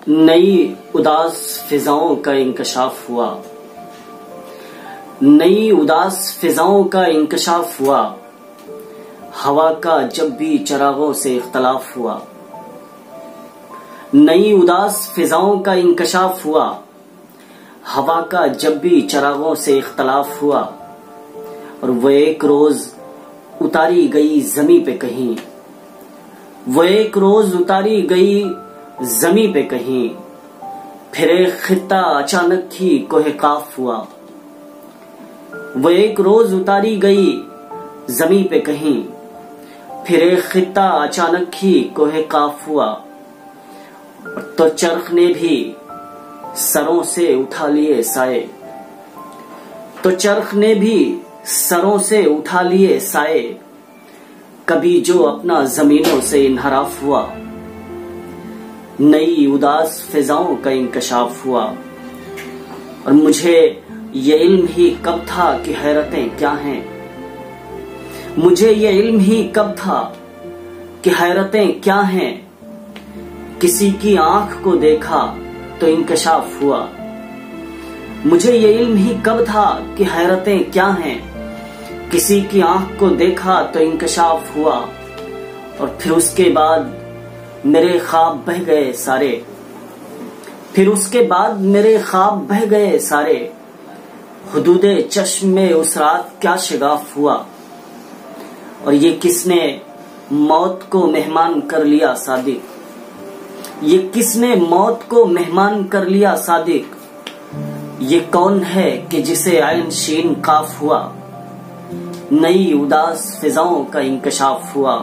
नई उदास फिजाओं का इंकशाफ हुआ, नई उदास फिजाओं का इंकशाफ हुआ। हवा का जब भी चिरागों से इख्तलाफ हुआ, नई उदास फिजाओं का इंकशाफ हुआ। हवा का जब भी चिरागों से इख्तलाफ हुआ, और वो एक रोज उतारी गई जमी पे कहीं, वो एक रोज उतारी गई जमी पे कहीं। फिर एक खित्ता अचानक ही कोहे काफ हुआ, वो एक रोज उतारी गई जमी पे कहीं। फिर एक खित्ता अचानक ही कोहे काफ हुआ, तो चरख ने भी सरों से उठा लिए साए, तो चरख ने भी सरों से उठा लिए साए। कभी जो अपना जमीनों से इनहराफ हुआ, नई उदास फिजाओं का इंकशाफ हुआ। और मुझे ये इल्म ही कब था कि हैरतें क्या हैं, मुझे ये इल्म ही कब था कि हैरतें क्या हैं। किसी की आंख को देखा तो इंकशाफ हुआ, मुझे ये इल्म ही कब था कि हैरतें क्या हैं। किसी की आंख को देखा तो इंकशाफ हुआ, और फिर उसके बाद मेरे ख्वाब बह गए सारे, फिर उसके बाद मेरे ख्वाब बह गए सारे। हुदूदे चश्म में उस रात क्या शगाफ हुआ, और ये किसने मौत को मेहमान कर लिया सादिक, ये किसने मौत को मेहमान कर लिया सादिक। ये कौन है कि जिसे आइन शीन काफ हुआ, नई उदास फिजाओं का इंकशाफ हुआ।